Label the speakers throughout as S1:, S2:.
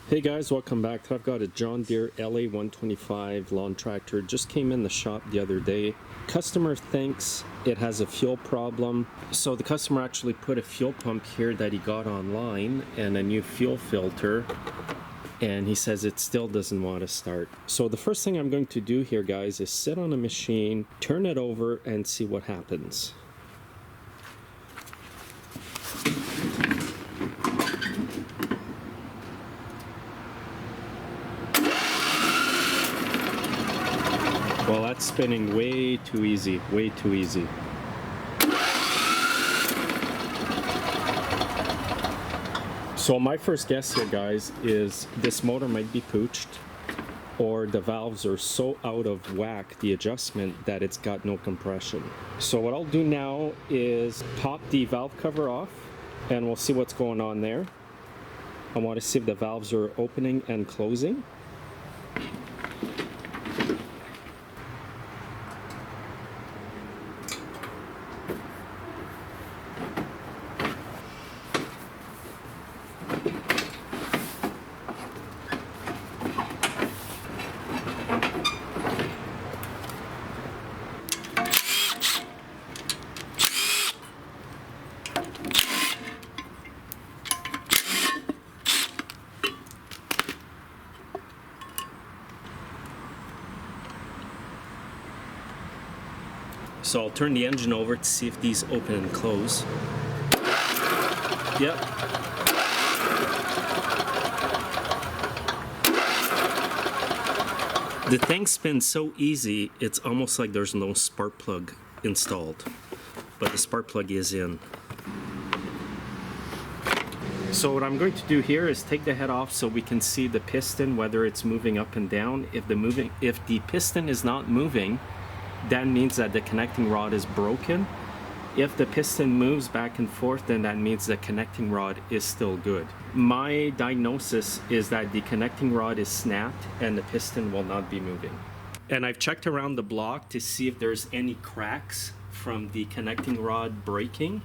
S1: Hey guys, welcome back. I've got a John Deere LA 125 lawn tractor. Just came in the shop the other day. Customer thinks it has a fuel problem. So the customer actually put a fuel pump here that he got online and a new fuel filter. And he says it still doesn't want to start. So the first thing I'm going to do here, guys, is sit on a machine, turn it over, and see what happens. Well, that's spinning way too easy, way too easy. So my first guess here, guys, is this motor might be pooched, or the valves are so out of whack, the adjustment, that it's got no compression. So what I'll do now is pop the valve cover off, and we'll see what's going on there. I want to see if the valves are opening and closing. So I'll turn the engine over to see if these open and close. Yep. The thing spins so easy, it's almost like there's no spark plug installed, but the spark plug is in. So what I'm going to do here is take the head off so we can see the piston, whether it's moving up and down. If the piston is not moving, that means that the connecting rod is broken. If the piston moves back and forth, then that means the connecting rod is still good. My diagnosis is that the connecting rod is snapped and the piston will not be moving. And I've checked around the block to see if there's any cracks from the connecting rod breaking,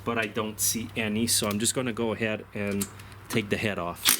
S1: but I don't see any, so I'm just going to go ahead and take the head off.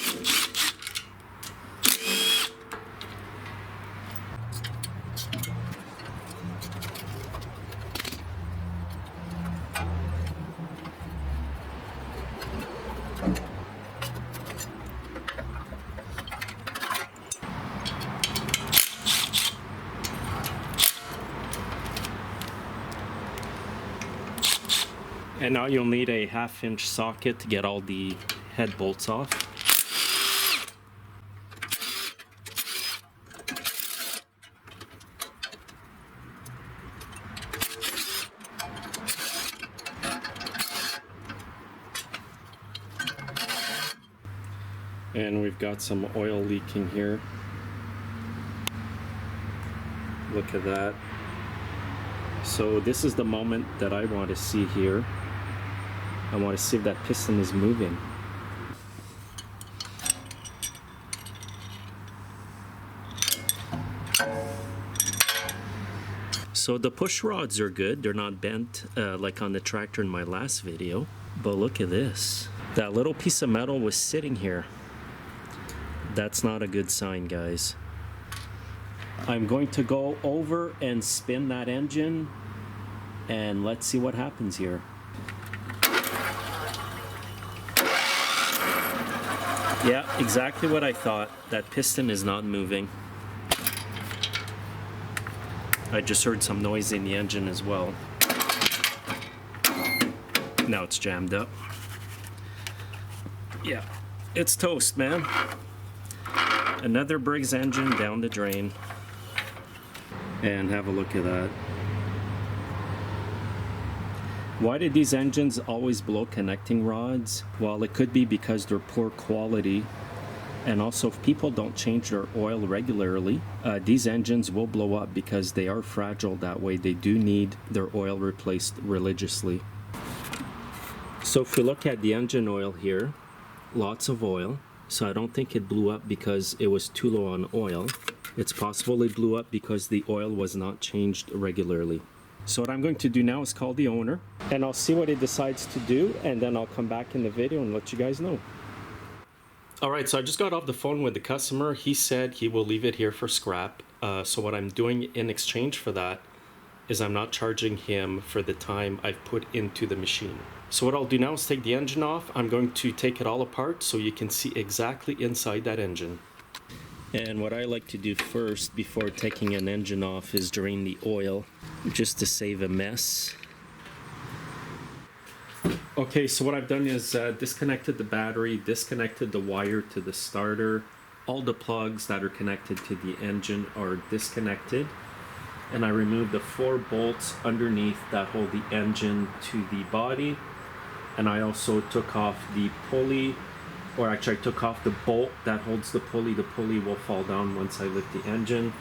S1: And now you'll need a 1/2-inch socket to get all the head bolts off. And we've got some oil leaking here. Look at that. So this is the moment that I want to see here. I want to see if that piston is moving. So the push rods are good. They're not bent like on the tractor in my last video. But look at this. That little piece of metal was sitting here. That's not a good sign, guys. I'm going to go over and spin that engine, and let's see what happens here. Yeah, exactly what I thought. That piston is not moving. I just heard some noise in the engine as well. Now it's jammed up. Yeah, it's toast, man. Another Briggs engine down the drain. And have a look at that. Why did these engines always blow connecting rods? Well, it could be because they're poor quality, and also if people don't change their oil regularly, these engines will blow up because they are fragile that way. They do need their oil replaced religiously. So if we look at the engine oil here, lots of oil. So I don't think it blew up because it was too low on oil. It's possible it blew up because the oil was not changed regularly. So what I'm going to do now is call the owner, and I'll see what he decides to do, and then I'll come back in the video and let you guys know. All right, so I just got off the phone with the customer. He said he will leave it here for scrap. So what I'm doing in exchange for that is I'm not charging him for the time I've put into the machine. So what I'll do now is take the engine off. I'm going to take it all apart so you can see exactly inside that engine. And what I like to do first before taking an engine off is drain the oil, just to save a mess. Okay, so what I've done is disconnected the battery, disconnected the wire to the starter. All the plugs that are connected to the engine are disconnected. And I removed the 4 bolts underneath that hold the engine to the body. And I also took off the pulley, or actually I took off the bolt that holds the pulley. The pulley will fall down once I lift the engine.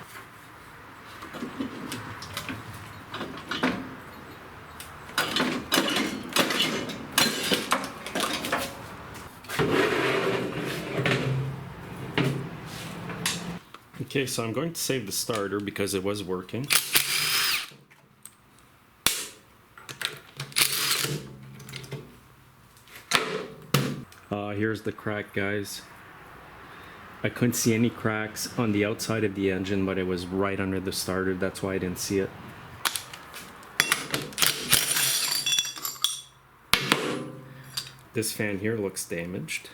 S1: Okay, so I'm going to save the starter because it was working. Here's the crack, guys. I couldn't see any cracks on the outside of the engine, but it was right under the starter. That's why I didn't see it. This fan here looks damaged.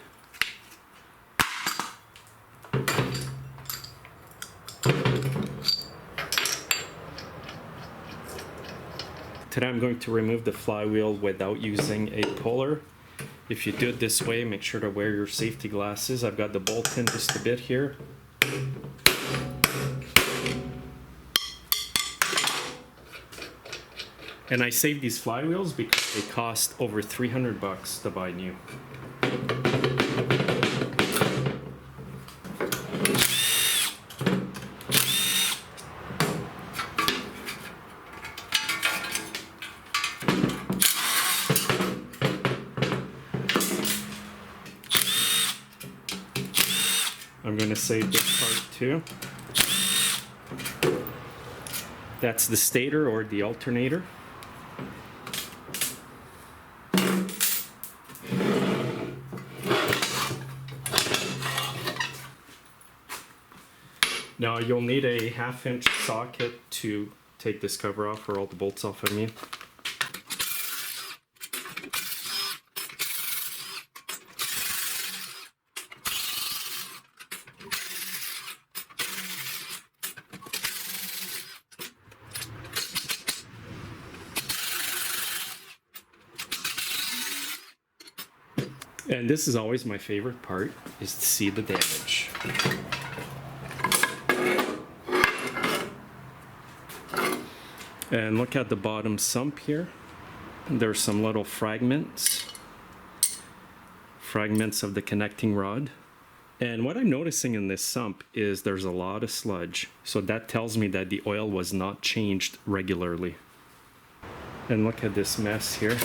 S1: Today I'm going to remove the flywheel without using a puller. If you do it this way, make sure to wear your safety glasses. I've got the bolt in just a bit here. And I saved these flywheels because they cost over 300 bucks to buy new. I'm going to save this part too. That's the stator or the alternator. Now you'll need a 1/2-inch socket to take this cover off, or all the bolts off, I mean. And this is always my favorite part, is to see the damage. And look at the bottom sump here. There's some little fragments of the connecting rod. And what I'm noticing in this sump is there's a lot of sludge. So that tells me that the oil was not changed regularly. And look at this mess here.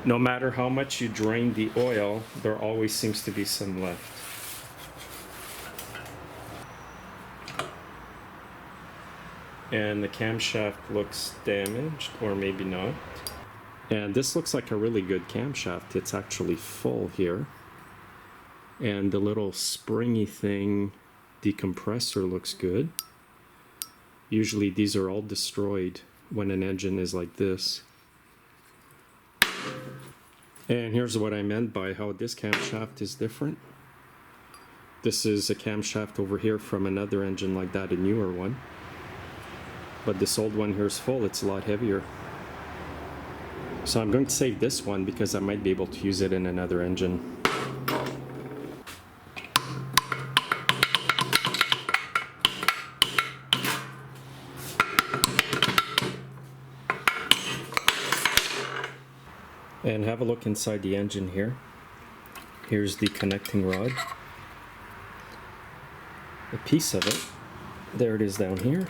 S1: No matter how much you drain the oil, there always seems to be some left. And the camshaft looks damaged, or maybe not. And this looks like a really good camshaft. It's actually full here. And the little springy thing, the compressor, looks good. Usually these are all destroyed when an engine is like this. And here's what I meant by how this camshaft is different. This is a camshaft over here from another engine like that, a newer one. But this old one here is full, it's a lot heavier. So I'm going to save this one because I might be able to use it in another engine. And have a look inside the engine here. Here's the connecting rod. A piece of it. There it is down here.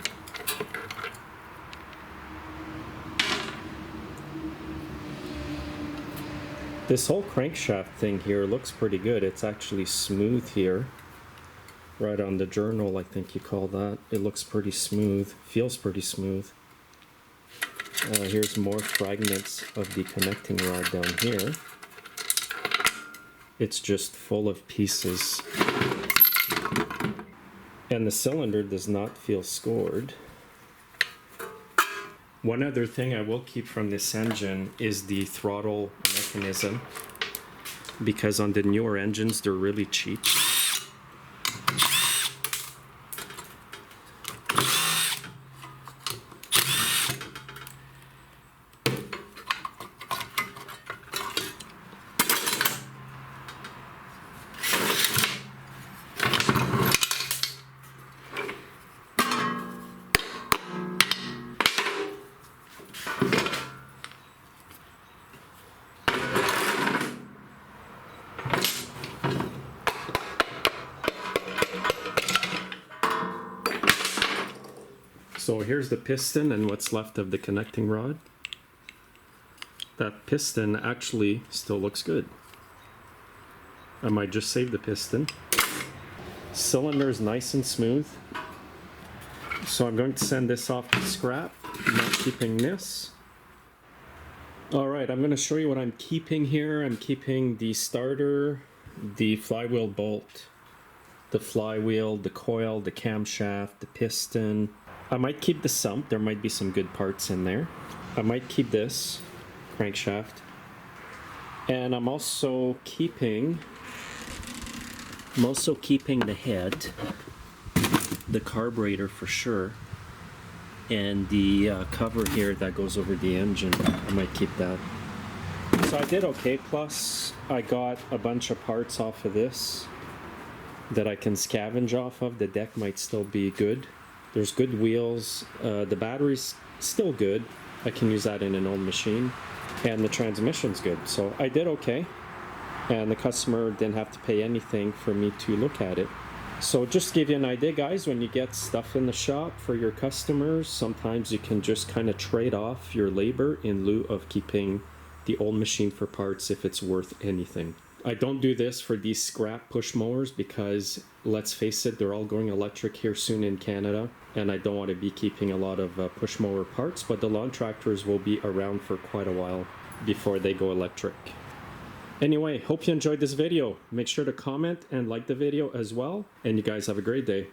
S1: This whole crankshaft thing here looks pretty good. It's actually smooth here. Right on the journal, I think you call that. It looks pretty smooth. Feels pretty smooth. Here's more fragments of the connecting rod down here. It's just full of pieces. And the cylinder does not feel scored. One other thing I will keep from this engine is the throttle mechanism, because on the newer engines they're really cheap. So here's the piston and what's left of the connecting rod. That piston actually still looks good. I might just save the piston. Cylinder is nice and smooth. So I'm going to send this off to scrap. I'm not keeping this. Alright, I'm going to show you what I'm keeping here. I'm keeping the starter, the flywheel bolt, the flywheel, the coil, the camshaft, the piston. I might keep the sump. There might be some good parts in there. I might keep this crankshaft. And I'm also keeping the head, the carburetor for sure, and the cover here that goes over the engine. I might keep that. So I did okay. Plus I got a bunch of parts off of this that I can scavenge off of. The deck might still be good. There's good wheels. The battery's still good. I can use that in an old machine. And the transmission's good. So I did okay. And the customer didn't have to pay anything for me to look at it. So just to give you an idea, guys, when you get stuff in the shop for your customers, sometimes you can just kind of trade off your labor in lieu of keeping the old machine for parts if it's worth anything. I don't do this for these scrap push mowers because, let's face it, they're all going electric here soon in Canada, and I don't want to be keeping a lot of push mower parts, but the lawn tractors will be around for quite a while before they go electric. Anyway, hope you enjoyed this video. Make sure to comment and like the video as well, and you guys have a great day.